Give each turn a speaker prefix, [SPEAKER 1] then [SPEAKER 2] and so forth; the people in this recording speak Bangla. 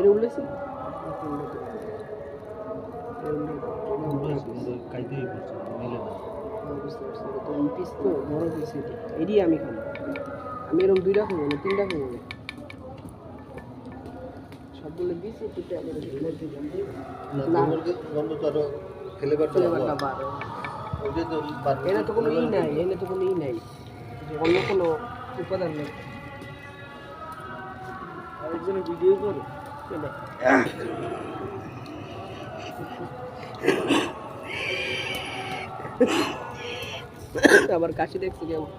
[SPEAKER 1] এটা উল্লেছি
[SPEAKER 2] খাইতেই পারছি মিলে না।
[SPEAKER 1] বুঝতে পারছি তো পিস তো বড় পিস এটি আমি খাবো আমি এরকম 2টা খাবো না 3টা খাবো না সবগুলো পিস একটু তেলের না
[SPEAKER 2] গন্ধ তো আরো ফ্লেভারটা
[SPEAKER 1] বাড়ে
[SPEAKER 2] ওই যে বাড়বে
[SPEAKER 1] এনে তো কোনো ই নাই এনে তো কোনো ই নাই যে অন্য কোনো উপাদান নেই আরেকজন ভিডিও করে আবার কাশি দেখছি কেমন